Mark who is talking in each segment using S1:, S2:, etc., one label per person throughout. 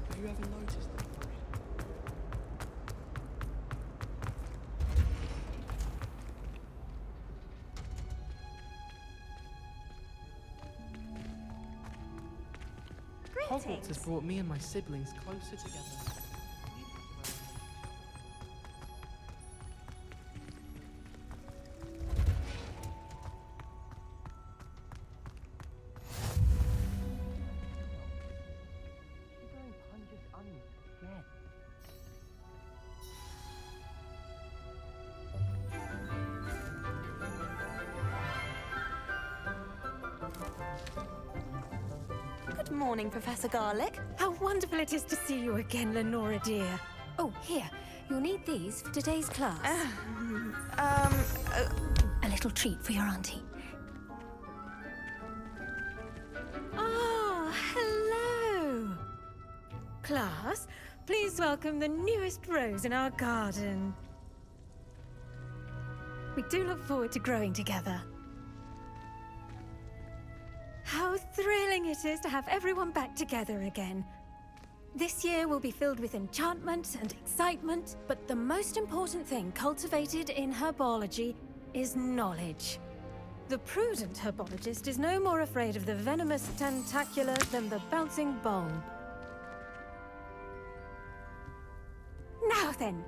S1: Have you ever noticed that? Hogwarts has brought me and my siblings closer together.
S2: Good morning, Professor Garlick.
S3: How wonderful it is to see you again, Lenora dear. Oh, here. You'll need these for today's class. A little treat for your auntie. Ah, hello. Class, please welcome the newest rose in our garden. We do look forward to growing together. How thrilling it is to have everyone back together again. This year will be filled with enchantment and excitement, but the most important thing cultivated in herbology is knowledge. The prudent herbologist is no more afraid of the venomous tentacula than the bouncing bulb. Now then,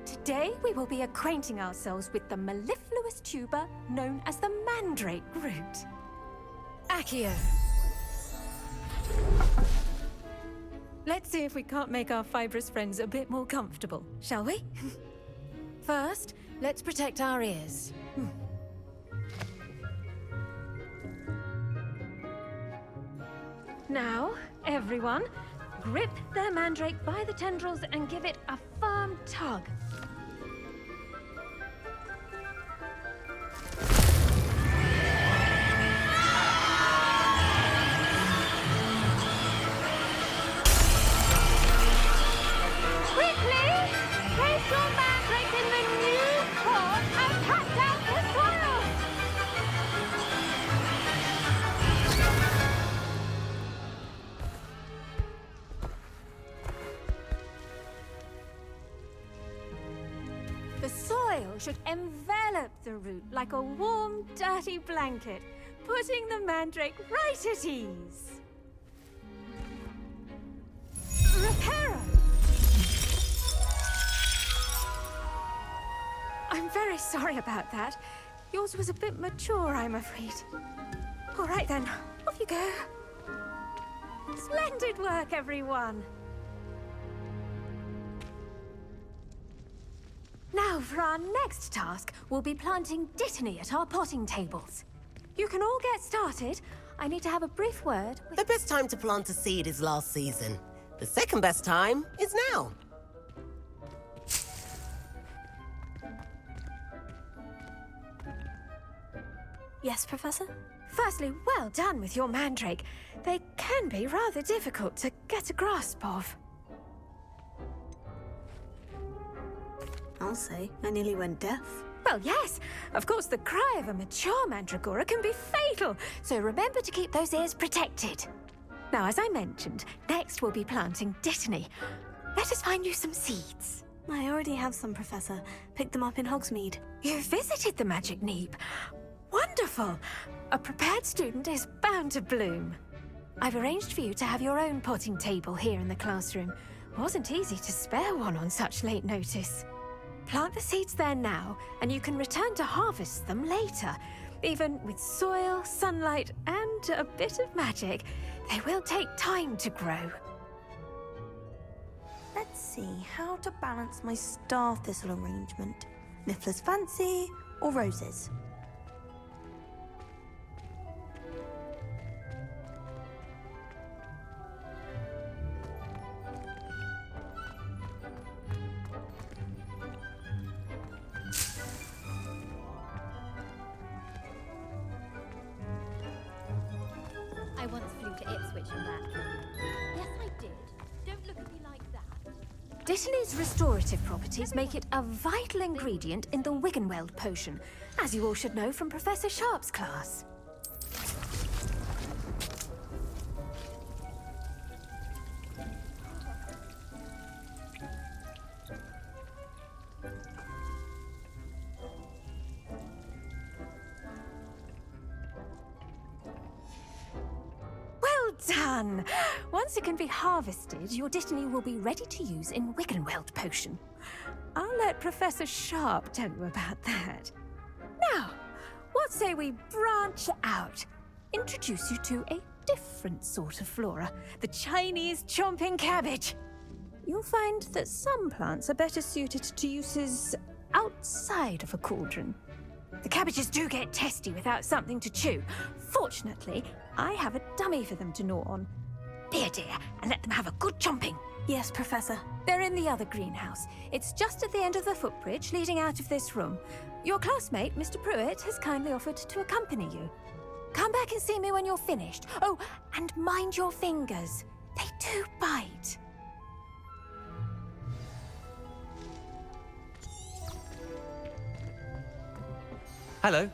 S3: today we will be acquainting ourselves with the mellifluous tuber known as the mandrake root. Accio. Let's see if we can't make our fibrous friends a bit more comfortable, shall we? First, let's protect our ears. Now, everyone, grip their mandrake by the tendrils and give it a firm tug. The soil should envelop the root like a warm, dirty blanket, putting the mandrake right at ease. Reparo! I'm very sorry about that. Yours was a bit mature, I'm afraid. All right then, off you go. Splendid work, everyone. Now, for our next task, we'll be planting dittany at our potting tables. You can all get started. I need to have a brief word with...
S4: The best time to plant a seed is last season. The second best time is now.
S2: Yes, Professor?
S3: Firstly, well done with your mandrake. They can be rather difficult to get a grasp of.
S2: I'll say, I nearly went deaf.
S3: Well, yes. Of course, the cry of a mature mandragora can be fatal, so remember to keep those ears protected. Now, as I mentioned, next we'll be planting dittany. Let us find you some seeds.
S2: I already have some, Professor. Picked them up in Hogsmeade.
S3: You visited the Magic Neep. Wonderful! A prepared student is bound to bloom. I've arranged for you to have your own potting table here in the classroom. Wasn't easy to spare one on such late notice. Plant the seeds there now, and you can return to harvest them later. Even with soil, sunlight, and a bit of magic, they will take time to grow.
S2: Let's see how to balance my star thistle arrangement. Niffler's fancy or roses?
S3: Dittany's restorative properties make it a vital ingredient in the Wiggenweld potion, as you all should know from Professor Sharp's class. Well done! Once it can be harvested, your Dittany will be ready to use in Wiggenweld potion. I'll let Professor Sharp tell you about that. Now, what say we branch out? Introduce you to a different sort of flora, the Chinese chomping cabbage. You'll find that some plants are better suited to uses outside of a cauldron. The cabbages do get testy without something to chew. Fortunately, I have a dummy for them to gnaw on. Be a dear and let them have a good chomping.
S2: Yes, Professor.
S3: They're in the other greenhouse. It's just at the end of the footbridge leading out of this room. Your classmate, Mr. Pruitt, has kindly offered to accompany you. Come back and see me when you're finished. Oh, and mind your fingers. They do bite.
S5: Hello.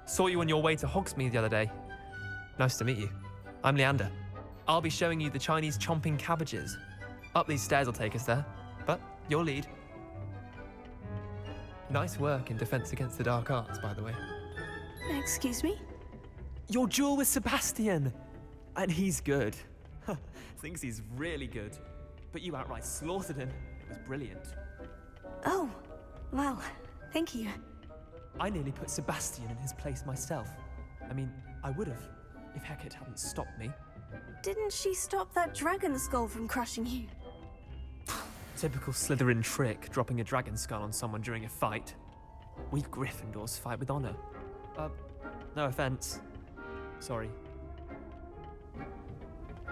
S5: Saw you on your way to Hogsmeade the other day. Nice to meet you. I'm Leander. I'll be showing you the Chinese chomping cabbages. Up these stairs will take us there, but your lead. Nice work in Defense Against the Dark Arts, by the way.
S2: Excuse me?
S5: Your duel with Sebastian! And he's good. Thinks he's really good. But you outright slaughtered him. It was brilliant.
S2: Oh, well, thank you.
S5: I nearly put Sebastian in his place myself. I mean, I would have, if Hecate hadn't stopped me.
S2: Didn't she stop that dragon skull from crushing you?
S5: Typical Slytherin trick, dropping a dragon skull on someone during a fight. We Gryffindors fight with honor. No offense. Sorry.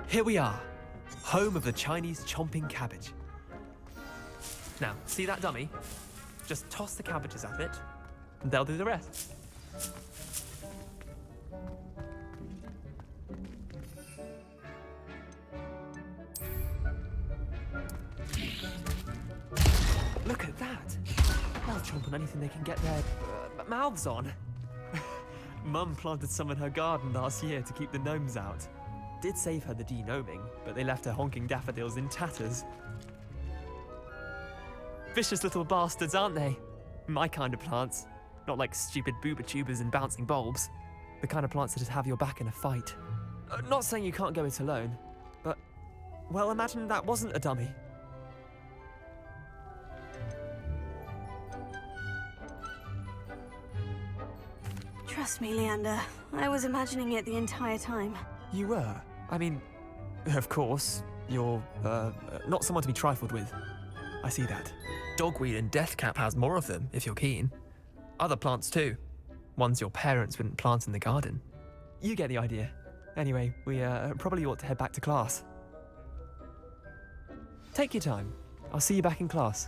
S5: Here we are, home of the Chinese chomping cabbage. Now, see that dummy? Just toss the cabbages at it, and they'll do the rest. Look at that! They'll chomp on anything they can get their mouths on. Mum planted some in her garden last year to keep the gnomes out. Did save her the de-gnoming, but they left her honking daffodils in tatters. Vicious little bastards, aren't they? My kind of plants. Not like stupid booba tubers and bouncing bulbs. The kind of plants that just have your back in a fight. Not saying you can't go it alone, but, well, imagine that wasn't a dummy.
S2: Trust me, Leander. I was imagining it the entire time.
S5: You were? I mean, of course, you're, not someone to be trifled with. I see that. Dogweed and deathcap has more of them, if you're keen. Other plants too. Ones your parents wouldn't plant in the garden. You get the idea. Anyway, we probably ought to head back to class. Take your time. I'll see you back in class.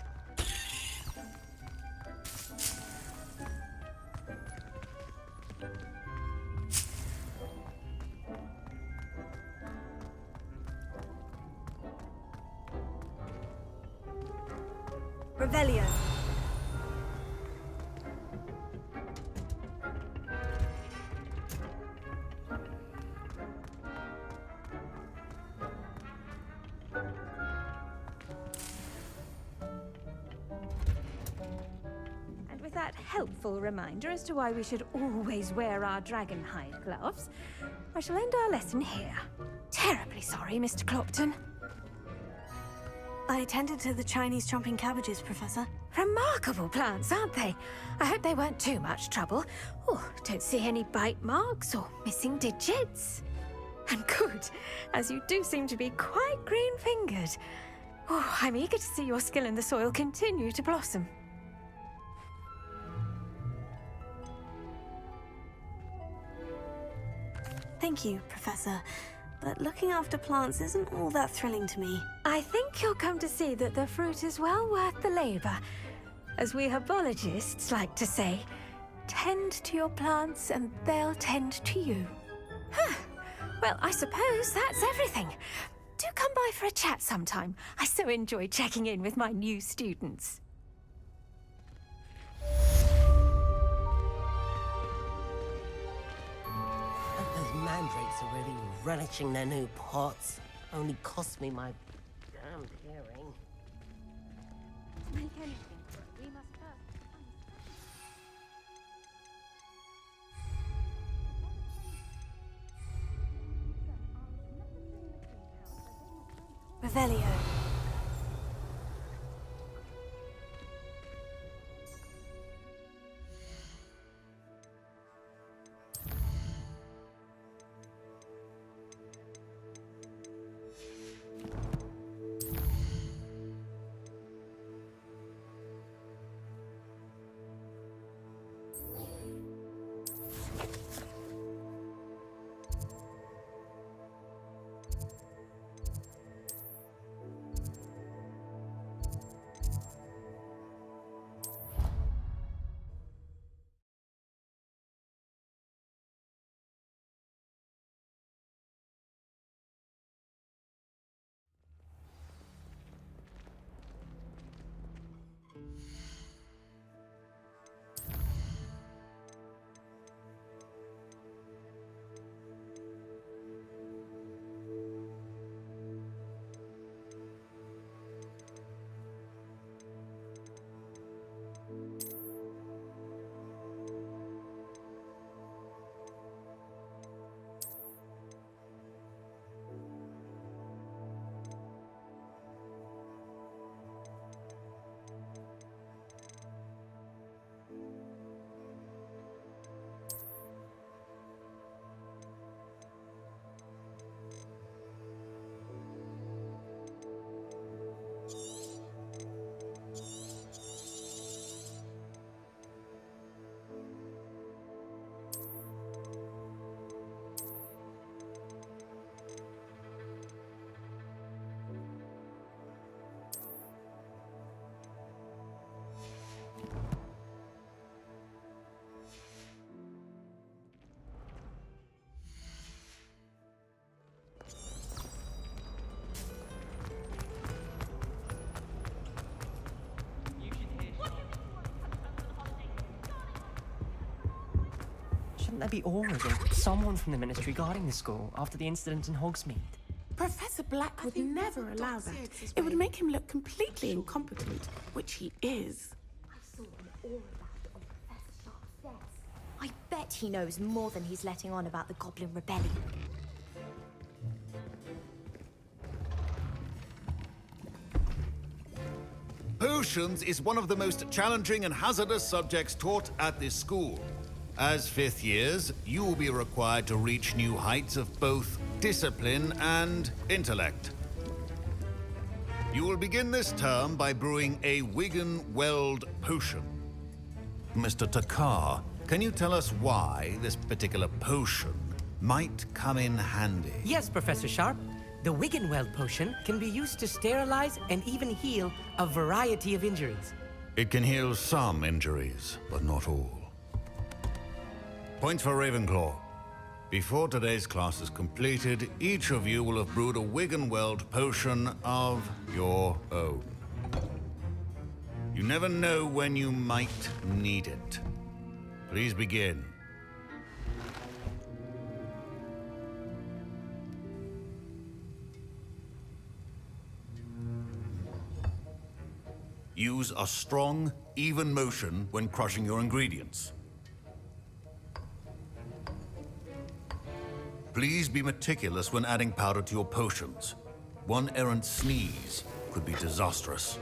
S2: Revelio.
S3: And with that helpful reminder as to why we should always wear our dragonhide gloves, I shall end our lesson here. Terribly sorry, Mr. Clopton.
S2: I tended to the Chinese chomping cabbages, Professor.
S3: Remarkable plants, aren't they? I hope they weren't too much trouble. Oh, don't see any bite marks or missing digits. And good, as you do seem to be quite green-fingered. Oh, I'm eager to see your skill in the soil continue to blossom.
S2: Thank you, Professor. But looking after plants isn't all that thrilling to me.
S3: I think you'll come to see that the fruit is well worth the labor. As we herbologists like to say, tend to your plants and they'll tend to you. Huh. Well, I suppose that's everything. Do come by for a chat sometime. I so enjoy checking in with my new students.
S4: Those mandrakes are really relishing their new pots. Only cost me my damned hearing.
S3: To make anything, we must first...
S2: Revelio.
S6: Shouldn't there be aura or someone from the ministry guarding the school after the incident in Hogsmeade?
S7: Professor Black would never allow that. It would make him look completely incompetent, which he is.
S8: I saw an aura band on Professor Sharp's desk. I bet he knows more than he's letting on about the Goblin Rebellion.
S9: Potions is one of the most challenging and hazardous subjects taught at this school. As fifth years, you will be required to reach new heights of both discipline and intellect. You will begin this term by brewing a Wigan-Weld potion. Mr. Takar, can you tell us why this particular potion might come in handy?
S10: Yes, Professor Sharp. The Wigan-Weld potion can be used to sterilize and even heal a variety of injuries.
S9: It can heal some injuries, but not all. Point for Ravenclaw. Before today's class is completed, each of you will have brewed a Wigan-Weld potion of your own. You never know when you might need it. Please begin. Use a strong, even motion when crushing your ingredients. Please be meticulous when adding powder to your potions. One errant sneeze could be disastrous.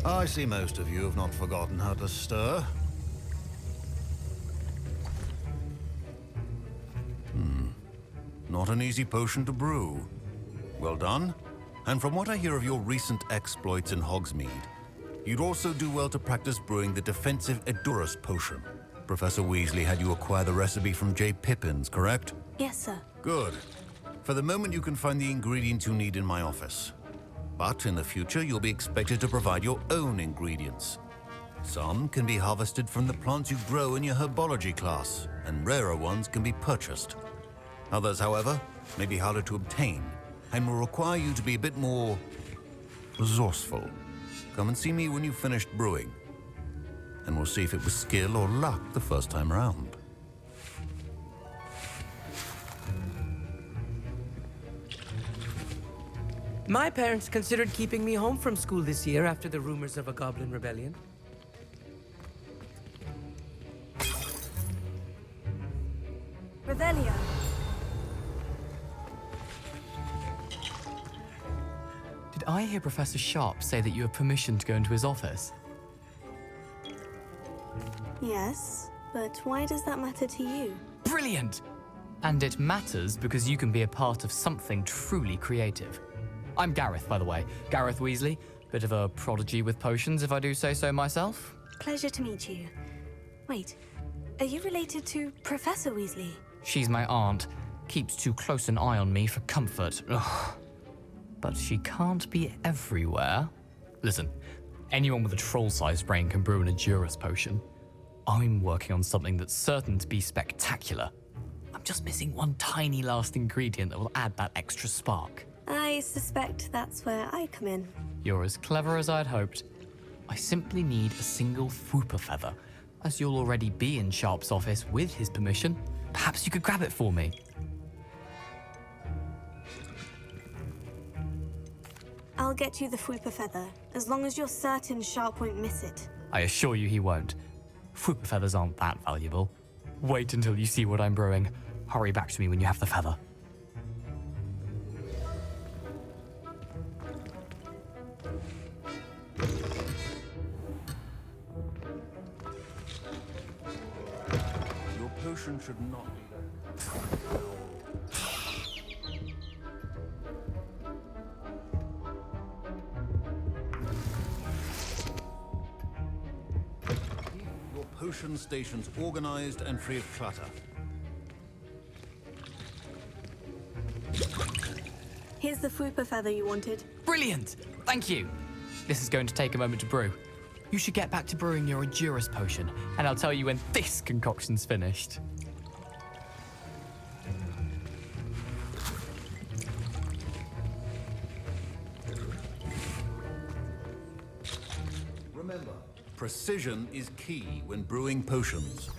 S9: I see most of you have not forgotten how to stir. Not an easy potion to brew. Well done. And from what I hear of your recent exploits in Hogsmeade, you'd also do well to practice brewing the defensive Edurus potion. Professor Weasley had you acquire the recipe from J. Pippin's, correct?
S2: Yes, sir.
S9: Good. For the moment, you can find the ingredients you need in my office. But in the future, you'll be expected to provide your own ingredients. Some can be harvested from the plants you grow in your herbology class, and rarer ones can be purchased. Others, however, may be harder to obtain, and will require you to be a bit more resourceful. Come and see me when you've finished brewing, and we'll see if it was skill or luck the first time around.
S10: My parents considered keeping me home from school this year after the rumors of a goblin rebellion.
S2: Revelio.
S1: Did I hear Professor Sharp say that you have permission to go into his office?
S2: Yes, but why does that matter to you?
S1: Brilliant! And it matters because you can be a part of something truly creative. I'm Gareth, by the way. Gareth Weasley. Bit of a prodigy with potions, if I do say so myself.
S2: Pleasure to meet you. Wait, are you related to Professor Weasley?
S1: She's my aunt. Keeps too close an eye on me for comfort. Ugh. But she can't be everywhere. Listen, anyone with a troll-sized brain can brew an Edurus potion. I'm working on something that's certain to be spectacular. I'm just missing one tiny last ingredient that will add that extra spark.
S2: I suspect that's where I come in.
S1: You're as clever as I'd hoped. I simply need a single Fwooper feather. As you'll already be in Sharp's office with his permission, perhaps you could grab it for me.
S2: I'll get you the Fwooper feather, as long as you're certain Sharp won't miss it.
S1: I assure you he won't. Fwooper feathers aren't that valuable. Wait until you see what I'm brewing. Hurry back to me when you have the feather.
S9: Your potion should not be there. Your potion station's organized and free of clutter.
S2: Here's the Fwooper feather you wanted.
S1: Brilliant! Thank you! This is going to take a moment to brew. You should get back to brewing your Edurus potion, and I'll tell you when this concoction's finished.
S9: Remember, precision is key when brewing potions.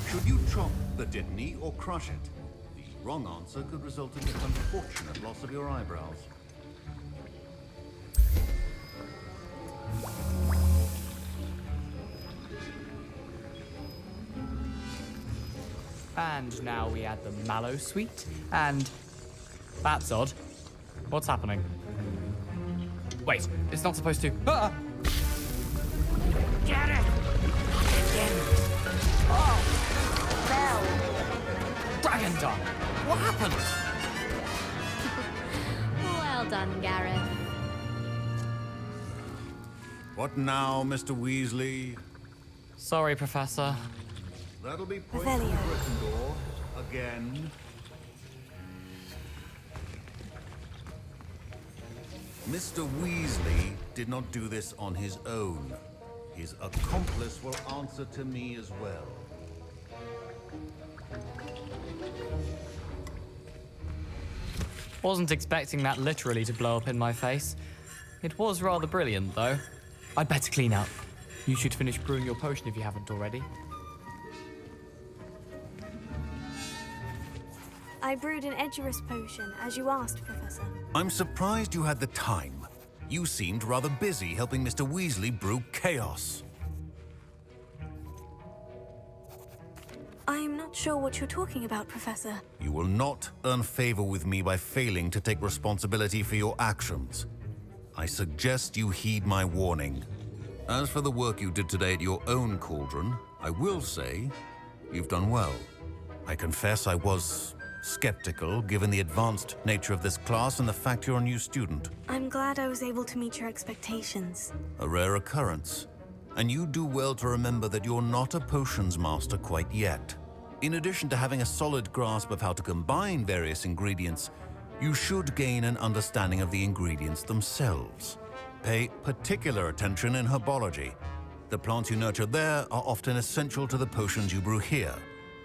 S9: Should you chop the Dittany or crush it? The wrong answer could result in the unfortunate loss of your eyebrows.
S1: And now we add the mallow sweet, and... That's odd. What's happening? Wait, it's not supposed to... Ah!
S10: Get it!
S1: Oh! Dragon Dung! What happened?
S8: Well done, Gareth.
S9: What now, Mr. Weasley?
S1: Sorry, Professor.
S9: That'll be points to
S2: Revelio.
S9: Gryffindor again. Mr. Weasley did not do this on his own. His accomplice will answer to me as well.
S1: Wasn't expecting that literally to blow up in my face. It was rather brilliant, though. I'd better clean up. You should finish brewing your potion if you haven't already.
S2: I brewed an Edurus potion, as you asked, Professor.
S9: I'm surprised you had the time. You seemed rather busy helping Mr. Weasley brew chaos.
S2: I'm not sure what you're talking about, Professor.
S9: You will not earn favor with me by failing to take responsibility for your actions. I suggest you heed my warning. As for the work you did today at your own cauldron, I will say you've done well. I confess I was skeptical given the advanced nature of this class and the fact you're a new student.
S2: I'm glad I was able to meet your expectations.
S9: A rare occurrence. And you do well to remember that you're not a potions master quite yet. In addition to having a solid grasp of how to combine various ingredients, you should gain an understanding of the ingredients themselves. Pay particular attention in herbology. The plants you nurture there are often essential to the potions you brew here.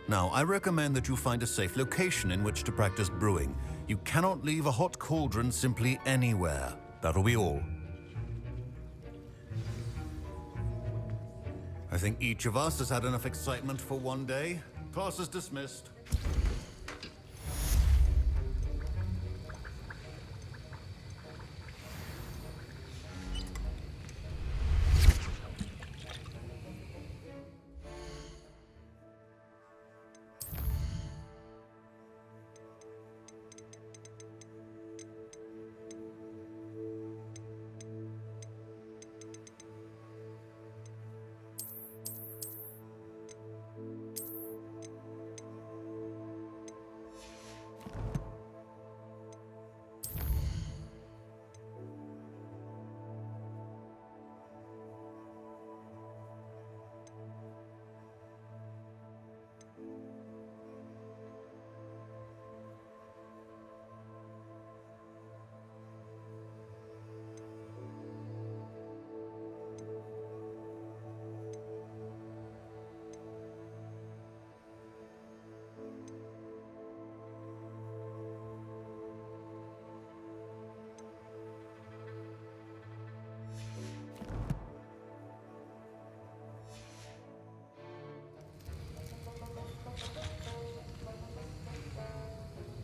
S9: Now, I recommend that you find a safe location in which to practice brewing. You cannot leave a hot cauldron simply anywhere. That'll be all. I think each of us has had enough excitement for one day. Class is dismissed.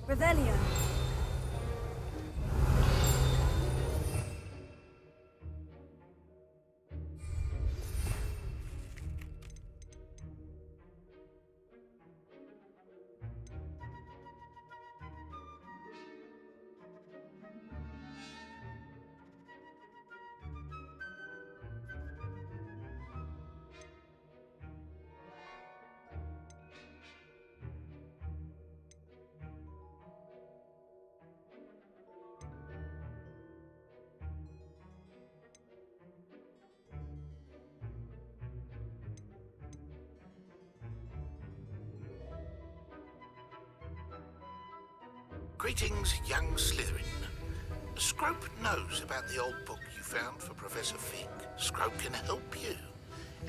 S2: Revelio.
S11: Greetings, young Slytherin. Scrope knows about the old book you found for Professor Fig. Scrope can help you.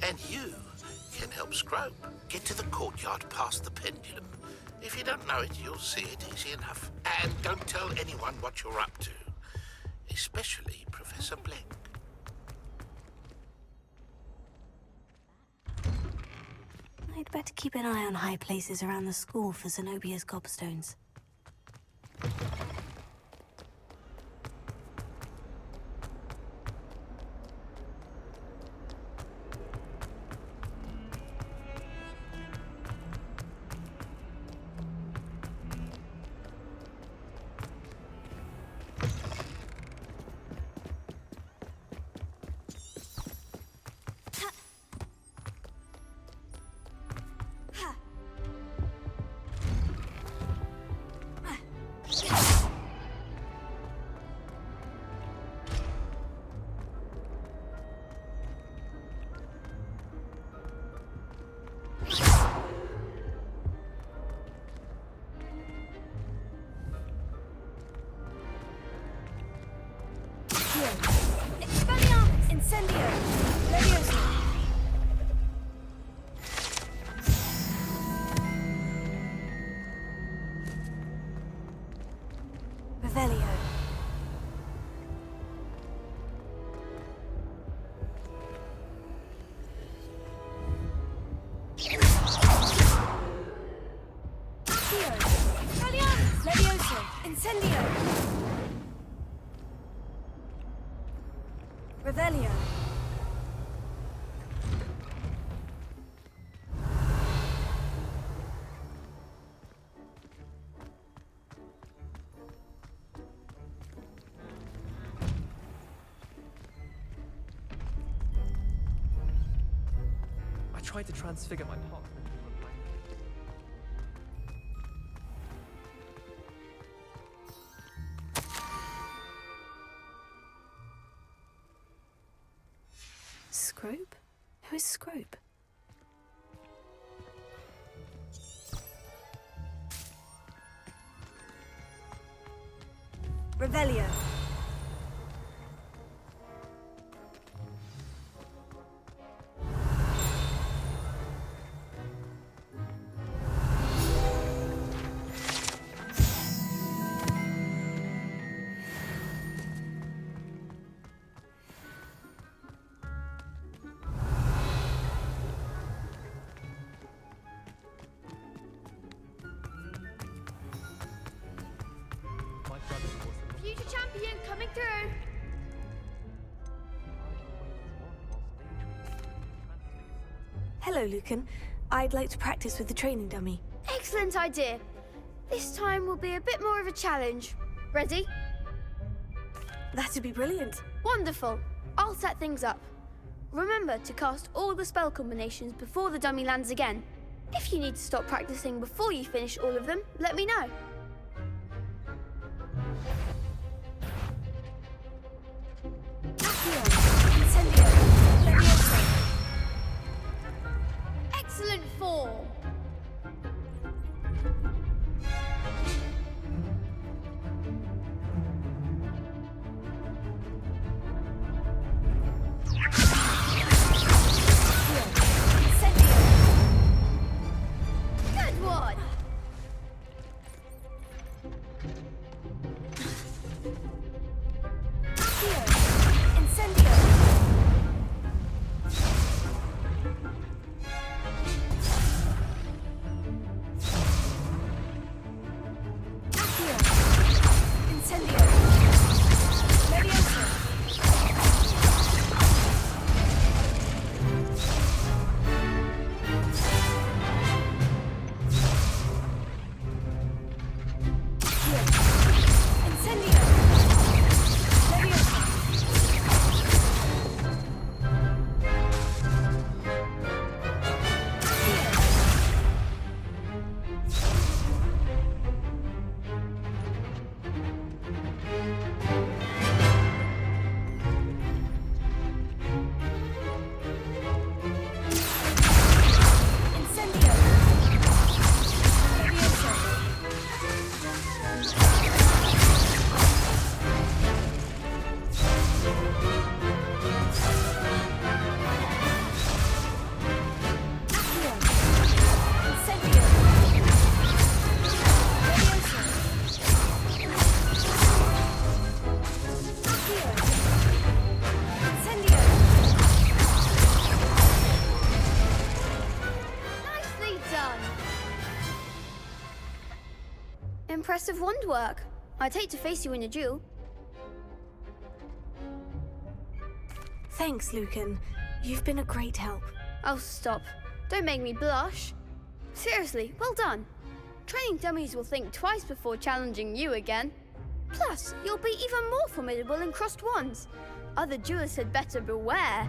S11: And you can help Scrope. Get to the courtyard past the pendulum. If you don't know it, you'll see it easy enough. And don't tell anyone what you're up to. Especially Professor Blank.
S2: I'd better keep an eye on high places around the school for Zenobia's gobstones. Revelio.
S5: I tried to transfigure my partner into a
S2: Scrope? Who is Scrope? Revelio.
S12: Future champion coming through.
S2: Hello, Lucan. I'd like to practice with the training dummy.
S12: Excellent idea. This time will be a bit more of a challenge. Ready?
S2: That'd be brilliant.
S12: Wonderful. I'll set things up. Remember to cast all the spell combinations before the dummy lands again. If you need to stop practicing before you finish all of them, let me know. Excellent form. Good one. Impressive wand work. I'd hate to face you in a duel.
S2: Thanks, Lucan. You've been a great help.
S12: Oh, stop. Don't make me blush. Seriously, well done. Training dummies will think twice before challenging you again. Plus, you'll be even more formidable in crossed wands. Other duelists had better beware.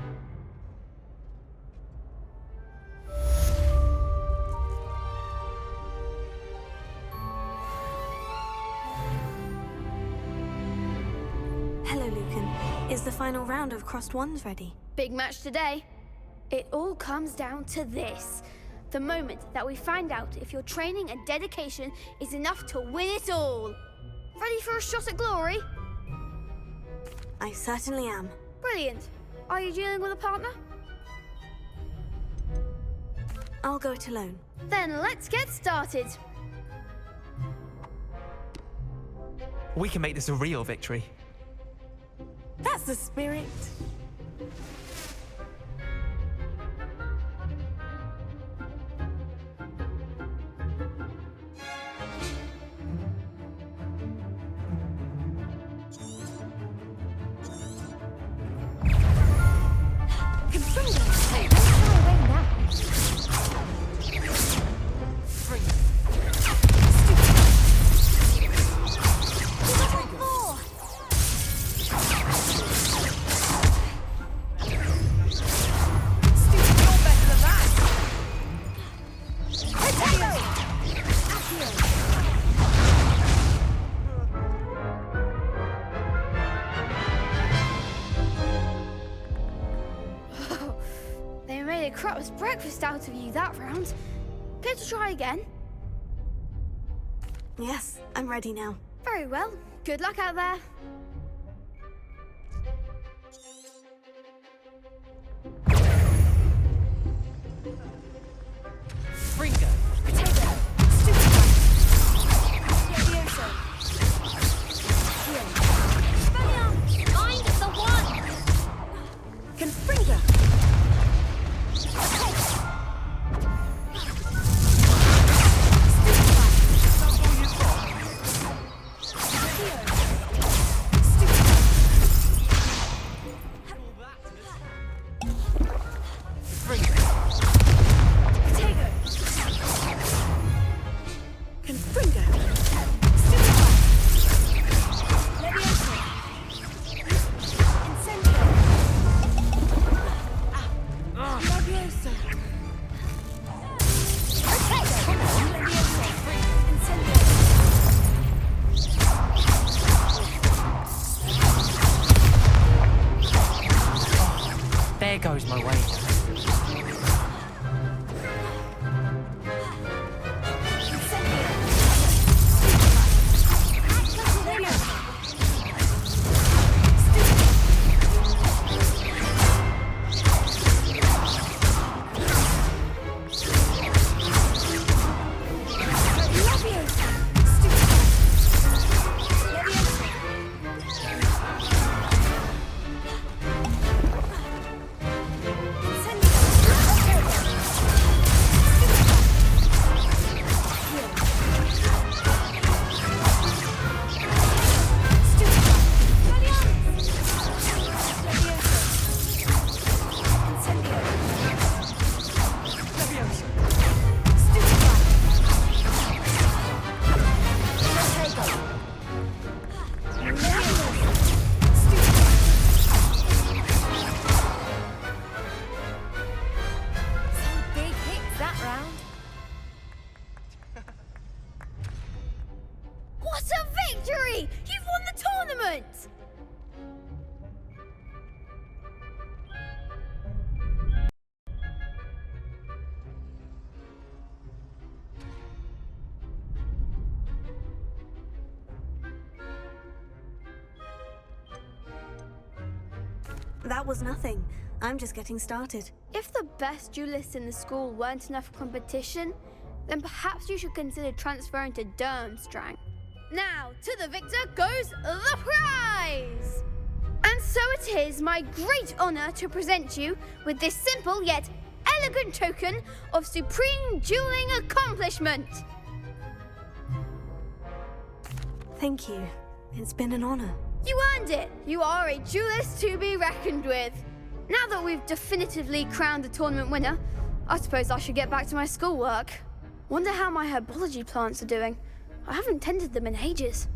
S2: Hello, Lucan. Is the final round of crossed wands ready?
S12: Big match today. It all comes down to this. The moment that we find out if your training and dedication is enough to win it all. Ready for a shot at glory?
S2: I certainly am.
S12: Brilliant. Are you dealing with a partner?
S2: I'll go it alone.
S12: Then let's get started.
S5: We can make this a real victory.
S7: That's the spirit.
S12: a crap's breakfast out of you that round. Care to try again?
S2: Yes, I'm ready now.
S12: Very well. Good luck out there.
S10: Fringo.
S3: Potato. Levioso.
S8: Find the one!
S3: Confringo.
S10: There goes my way.
S12: What a victory! You've won the tournament!
S2: That was nothing. I'm just getting started.
S12: If the best duelists in the school weren't enough for competition, then perhaps you should consider transferring to Durmstrang. Now, to the victor goes the prize! And so it is my great honor to present you with this simple yet elegant token of supreme dueling accomplishment.
S2: Thank you. It's been an honor.
S12: You earned it! You are a duelist to be reckoned with. Now that we've definitively crowned the tournament winner, I suppose I should get back to my schoolwork. Wonder how my herbology plants are doing. I haven't tended them in ages.